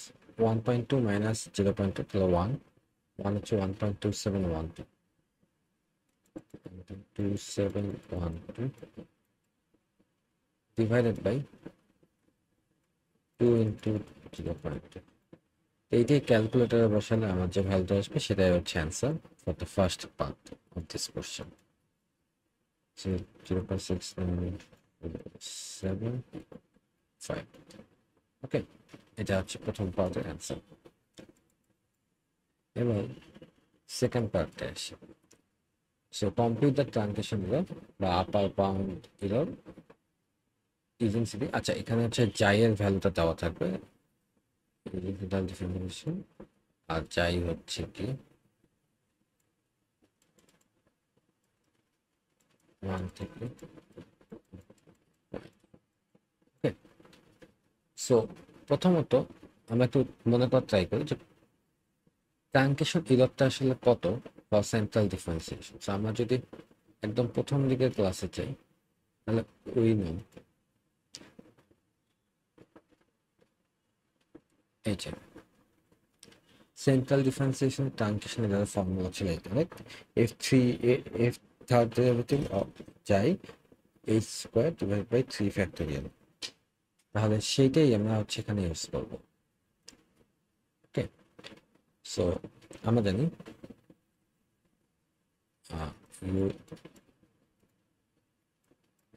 1.2 minus 0.2 তাহলে 1 হচ্ছে 1.2712, 2712 divided by 2 into 0.2. এইটাই ক্যালকুলেটরে বসালে আমার যে ভ্যালুটা আসবে সেটাই হচ্ছে answer for the first part of this question. So 0.6975। Okay, এটা হচ্ছে প্রথম পার্টের অ্যান্সার। এবার সেকেন্ড পার্টে আসি। So complete the transition error বা upper bound error using CD. আচ্ছা, এখানে হচ্ছে জাইয়ের ভ্যালুটা দেওয়া থাকবে ডিফারেন্সিয়েশন, আর যাই হচ্ছে কি 1 থেকে। সো প্রথমত আমরা একটু মনে করার ট্রাই করি যে ট্রানজিশন এররটা আসলে কত ফর সেন্ট্রাল ডিফারেন্সিয়েশন। সো আমরা যদি একদম প্রথম দিকের ক্লাসে যাই তাহলে ওই নাম এই যে central differentiation transition error formula ছিল এটা, right? F third derivative of যাই H square divide by 3 factorial. তাহলে সেইটাই আমরা হচ্ছে এখানে ইউজ করবো। ওকে, সো আমরা জানি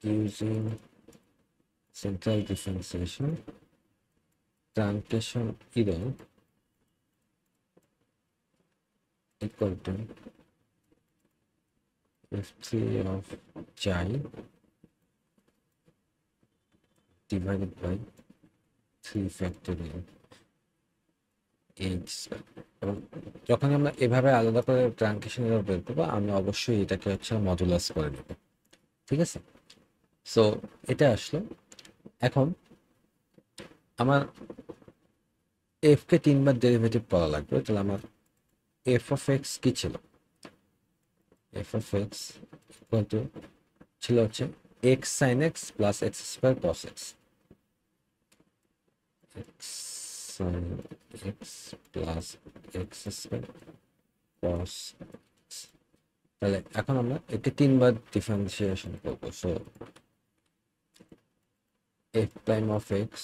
using central differentiation truncation error equal to f3 of chi divided by 3 factorial h। এবং যখন আমরা এভাবে আলাদা করে ট্রানজিশন এরর বের করবো, আমি অবশ্যই এটাকে হচ্ছে মডুলাস করে নেব, ঠিক আছে? সো এটা আসলো। এখন আমার এফ কে 3বার ডেরিভেটিভ পাওয়া লাগবে, তাহলে আমার এফ অফ এক্স কি ছিল? F of x equal to ছিল হচ্ছে x sine x plus x square cos x. X sine x plus x square cos. তাহলে এখন আমরা একে 3বার ডিফারেন্সিয়েশন করবো। So f prime of x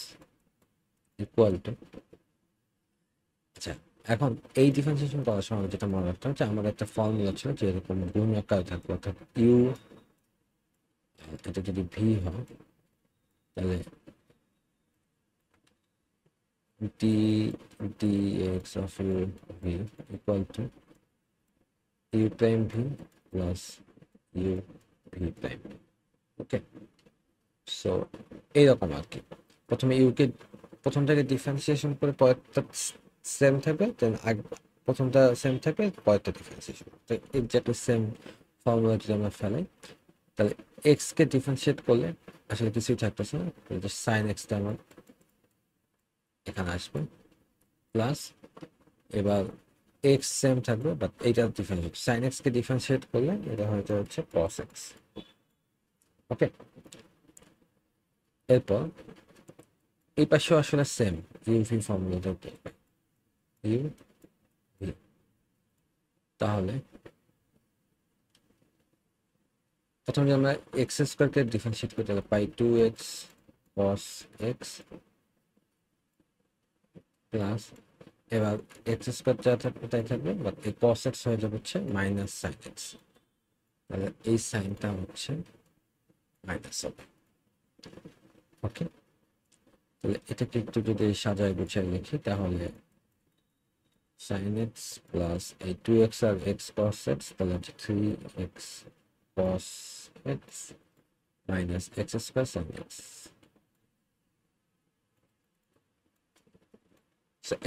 equal to, আচ্ছা এখন এই ডিফারেন্সিয়েশন করার সময় যেটা মনে রাখতে হচ্ছে, আমার একটা ফর্মুলা ছিল যে এরকম গুণ আকারে থাকবে, অর্থাৎ ইউ এটা যদি ভি হয় তাহলে D D x of U V equal to you prime V plus U V prime. Okay, so এইরকম আর কি। প্রথমে ইউকে প্রথমটাকে ডিফারেন্সিয়েশন করে পরেরটা সেম থাকবে, দেন প্রথমটা সেম থাকবে, পরেরটা ডিফারেন্সিয়েশন। তো এক্স্যাক্টলি সেম ফর্মুলা যদি আমরা ফেলাই, তাহলে এক্স কে ডিফারেন্সিয়েট করলে আসলে কিছুই থাকতেছে না, সাইন এক্সটা আমার এখানে আসবে প্লাস, এবার এক্স সেম থাকবে বাট এইটা ডিফারেন্সিয়েট, সাইন এক্স কে ডিফারেন্সিয়েট করলে এটা হয়তো হচ্ছে কস এক্স। ওকে, এরপর এই পাশেও আসলে সেম ইউভি ফর্মুলাটা দেখবে ইউ ভি। তাহলে প্রথমে আমরা এক্স স্কোয়ারকে ডিফারেন্সিয়েট করতে হলে পাই 2x cos x প্লাস, এবার এক্স স্কোয়ার যা থাকবে তাই থাকবে, বাট এই cos x হয়ে যাবে হচ্ছে মাইনাস সাইন এক্স। তাহলে এই সাইনটা হচ্ছে মাইনাস হবে। ওকে, তাহলে এটাকে একটু যদি সাজায় গুছিয়ে লিখি তাহলে সাইন এক্স প্লাস এই 2x আর x cos x, তাহলে হচ্ছে 3x cos x minus x square sine x.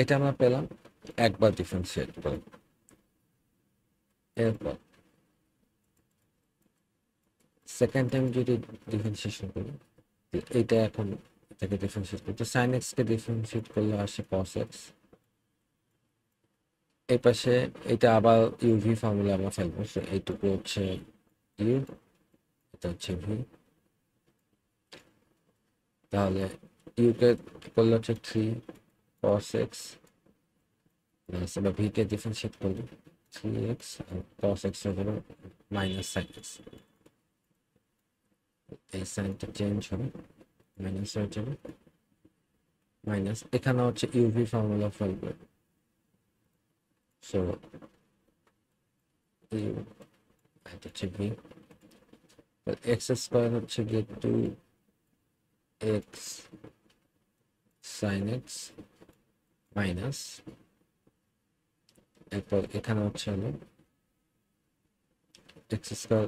এটা আমরা পেলাম একবার ডিফারেন্সিয়েট করে। এরপর সেকেন্ড টাইম যদি ডিফারেন্সিয়েশন করি, এইটা এখন এটাকে ডিফারেন্সিয়েট করতে সাইন এক্স কে ডিফারেন্সিয়েট করলে আসে cos x। এই পাশে এটা আবার ইউভি ফর্মুলা আমরা ফেলবো। এইটুকু হচ্ছে ইউ, এটা হচ্ছে ভি। তাহলে ইউ কে করলে হচ্ছে 3 cos x প্লাস, এবার ভি কে ডিফারেন্সিয়েট করলে 3x আর cos x হয়ে যাবে মাইনাস সাইন এক্স, এই সাইনটা চেঞ্জ হবে, মাইনাস হয়ে যাবে, মাইনাস এখানে হচ্ছে ইউভি ফর্মুলা ফেলবে, সো ইউ এটা হচ্ছে ভি, এক্স স্কোয়ার হচ্ছে গিয়ে 2x সাইন এক্স মাইনাস, এরপর এখানে হচ্ছে হলো এক্স স্কোয়ার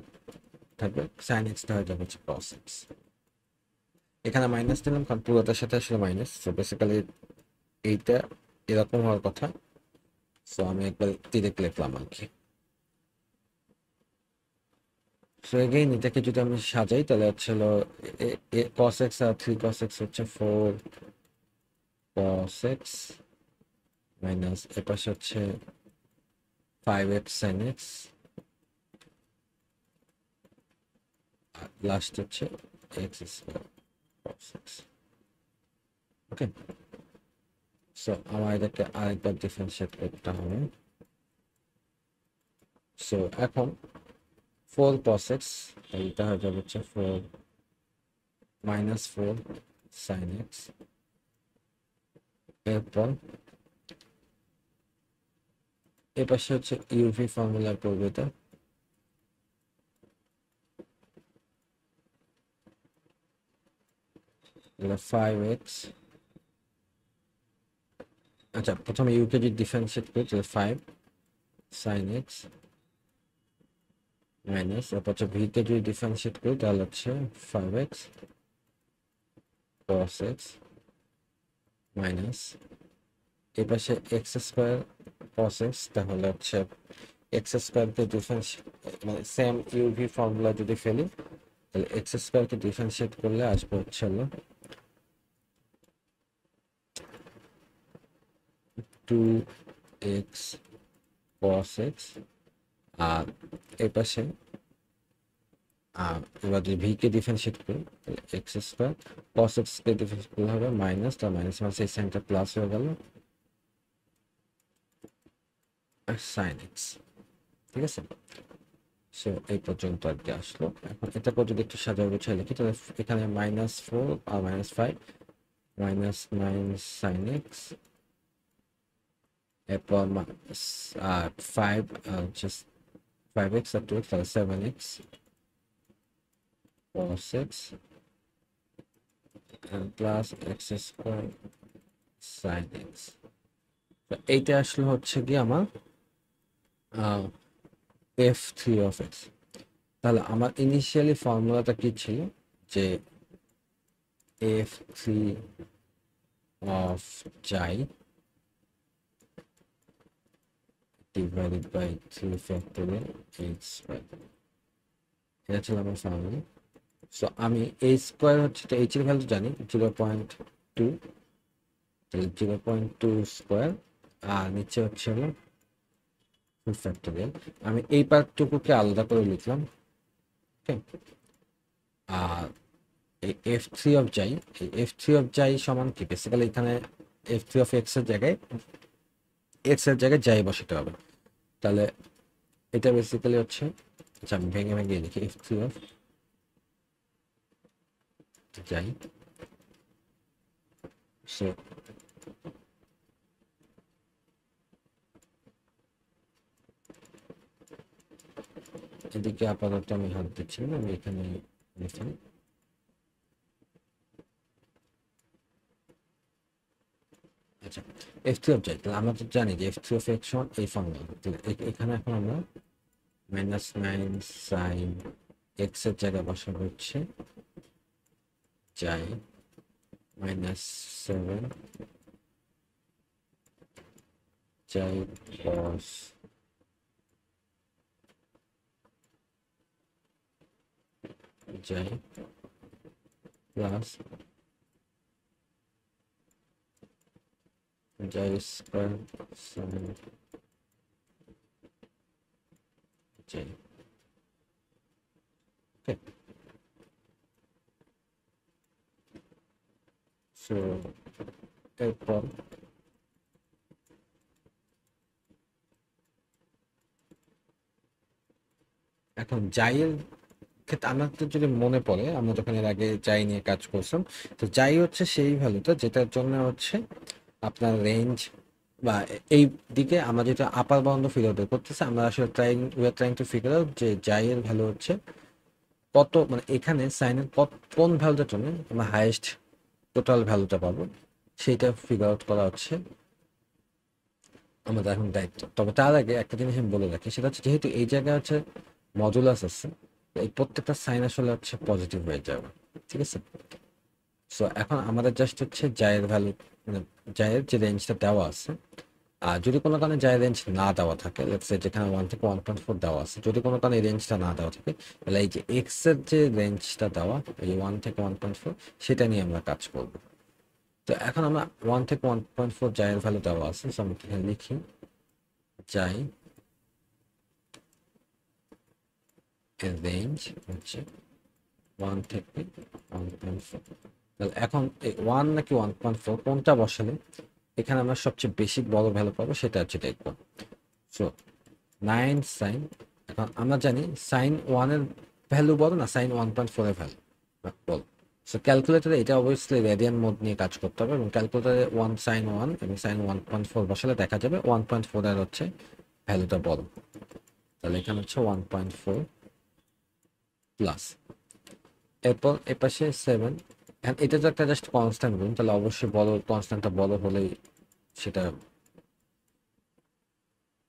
থাকবে, সাইন এক্সটা হয়ে যাবে হচ্ছে কস এক্স, এখানে মাইনাস দিলাম কারণ পুরোটার সাথে আসলে মাইনাস, সো বেসিক্যালি এইটা এরকম হওয়ার কথা, সো আমি একবার ডিরেক্ট লিখলাম আর কি। সো এগেইন এটাকে যদি আমি সাজাই তাহলে হচ্ছে হলো cos x আর 3 cos x হচ্ছে 4 cos x মাইনাস এর পাশে হচ্ছে 5x sin x, আর লাস্ট হচ্ছে x স্কয়ার cos x। ওকে, সো আমার এটাকে আরেকবার ডিফারেন্সিয়েট করতে হবে। সো এখন 4 cos x, এটা হয়ে যাবে হচ্ছে 4 minus 4 sin x, এরপর এ পাশে হচ্ছে ইউভি ফর্মুলা করবে, এটা 5x, আচ্ছা প্রথমে ইউকে যদি ডিফারেন্সিয়েট করি তাহলে 5 sin x মাইনাস, এরপর হচ্ছে ভিকে যদি ডিফারেন্সিয়েট করি তাহলে হচ্ছে 5x cos x মাইনাস এ পাশে এক্স স্কোয়ার cos x, তাহলে হচ্ছে এক্স স্কোয়ারকে ডিফারেন্সিয়েট মানে সেম ইউভি ফর্মুলা যদি ফেলি তাহলে এক্স স্কোয়ারকে ডিফারেন্সিয়েট করলে আসবে হচ্ছে হলো 2x cos x, আর এর পাশে এবার যদি ভিকে ডিফারেন্সিয়েট করি তাহলে এক্স স্কোয়ার cos x কে ডিফারেন্সিয়েট করলে হবে মাইনাস, তার মাইনাস মাইনাস এই সাইনটা প্লাস হয়ে গেল sin x, ঠিক আছে। সো এই পর্যন্ত আর কি আসলো। এখন এটা পর যদি একটু সাজায় গুছিয়ে লিখি তাহলে এখানে -4 আর -5 -9 sin x, এরপর 5 just 5x আর 2x তাহলে 7x cos x and plus x square sin x। তো এইটা আসলে হচ্ছে কি আমার f3 of x। তাহলে আমার ইনিশিয়ালি ফর্মুলাটা কি ছিল যে f3 of chi divided by 3 factorial h square, এটা ছিল আমার ফর্মুলা। সো আমি h স্কোয়ার হচ্ছে h এর ভ্যালু জানি 0.2, তাহলে 0.2 স্কোয়ার আর নিচে হচ্ছে হলো ফুল ফ্যাক্টোরিয়াল। আমি এই পার্টটুকুকে আলাদা করে লিখলাম, ওকে। আর এই f3 অফ জাই, এই f3 অফ জাই সমান কি, বেসিক্যালি এখানে f3 অফ x এর জায়গায় জাই বসাতে হবে, তাহলে এটা বেসিক্যালি হচ্ছে, আচ্ছা আমি ভেঙে ভেঙে লিখি f3 অফ জাই। সো এদিকে আপাতত আমি হাত দিচ্ছি না, আমি এখানে লিখি। আচ্ছা f3 অফ জাই, তাহলে আমরা তো জানি যে f3 অফ x সমান এই ফর্মুলা, এখানে এখন আমরা -9 sin x এর জায়গায় বসাবো হচ্ছে জাই -7 জাই cos জাই প্লাস জাই স্কয়ার sin জাই, ওকে। সো এরপর এখন জাইয়ের ক্ষেত্রে আমাদের যদি মনে পড়ে, আমরা যখন এর আগে জাই নিয়ে কাজ করছিলাম, তো জাই হচ্ছে সেই ভ্যালুটা যেটার জন্য হচ্ছে আপনার রেঞ্জ বা এই দিকে আমরা যেটা আপার বাউন্ড ফিগার আউট করতেছে, আমরা আসলে we are trying to figure out যে জাইয়ের ভ্যালু হচ্ছে কত, মানে এখানে সাইনের কোন ভ্যালুটার জন্য আমরা হাইয়েস্ট টোটাল ভ্যালুটা পাবো, সেইটা ফিগার আউট করা হচ্ছে আমাদের এখন দায়িত্ব। তবে তার আগে একটা জিনিস আমি বলে রাখি, সেটা হচ্ছে যেহেতু এই জায়গায় হচ্ছে মডুলাস আছে, এই প্রত্যেকটা সাইন আসলে হচ্ছে পজিটিভ হয়ে যাবে, ঠিক আছে। সো এখন আমাদের জাস্ট হচ্ছে জায়ের ভ্যালু, মানে জায়ের যে রেঞ্জটা দেওয়া আছে, আর যদি কোনো কারণে জায়ের রেঞ্জ না দেওয়া থাকে, লেটস সে যেখানে 1 থেকে 1.4 দেওয়া আছে, যদি কোনো কারণে এই রেঞ্জটা না দেওয়া থাকে, তাহলে এই যে এক্স এর যে রেঞ্জটা দেওয়া, এই 1 থেকে 1.4, সেটা নিয়ে আমরা কাজ করব। তো এখন আমরা 1 থেকে 1.4 জায়ের ভ্যালু দেওয়া আছে, সো আমরা এখানে লিখি জাই এর রেঞ্জ হচ্ছে 1 থেকে 1.4। তাহলে এখন এই 1 নাকি 1.4 কোনটা বসালে এখানে আমরা সবচেয়ে বেশি বড় ভ্যালু পাবো সেটা হচ্ছে দেখবো। সো 9 সাইন, এখন আমরা জানি সাইন 1 এর ভ্যালু বড় না সাইন 1.4 এর ভ্যালু বড়। সো ক্যালকুলেটরে এটা অবভিয়াসলি রেডিয়ান মোড নিয়ে কাজ করতে হবে, এবং ক্যালকুলেটরে 1 সাইন 1 এবং সাইন 1.4 বসালে দেখা যাবে 1.4 এর হচ্ছে ভ্যালুটা বড়। তাহলে এখানে হচ্ছে 1.4 প্লাস, এরপর এ পাশে 7। এটা তো একটা জাস্ট কনস্ট্যান্ট গুণ, তাহলে অবশ্যই বড় কনস্ট্যান্টটা বড় হলেই সেটা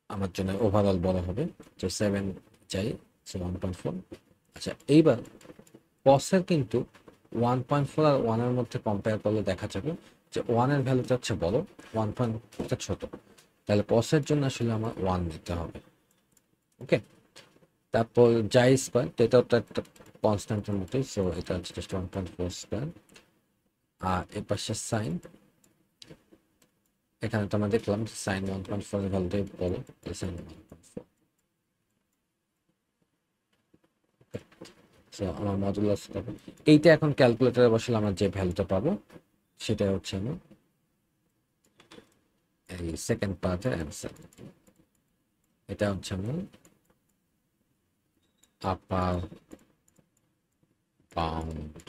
আমার জন্য ওভারঅল বড় হবে। তো 7 চাই, সো 1.4। আচ্ছা, এইবার কসের কিন্তু 1.4 আর 1 এর মধ্যে কম্পেয়ার করলে দেখা যাবে যে 1 এর ভ্যালুটা হচ্ছে বড়, 1.4টা ছোট। তাহলে কসের জন্য আসলে আমার 1 দিতে হবে। ওকে, তারপর জাই স্কোয়ার, তো এটাও তো একটা কনস্ট্যান্টের মতোই, সো এটা হচ্ছে জাস্ট 1.4 স্কোয়ার। আর এ পাশে সাইন, এখানে তো আমরা দেখলাম সাইন 1.4 এর ভ্যালুটাই বড়, সাইন 1.4। সো আমার মডুলাস পাবো এইটা, এখন ক্যালকুলেটরে বসলে আমরা যে ভ্যালুটা পাবো সেটা হচ্ছে আমার এই সেকেন্ড পার্টের অ্যান্সার। এটা হচ্ছে আমার আপার বাউন্ড।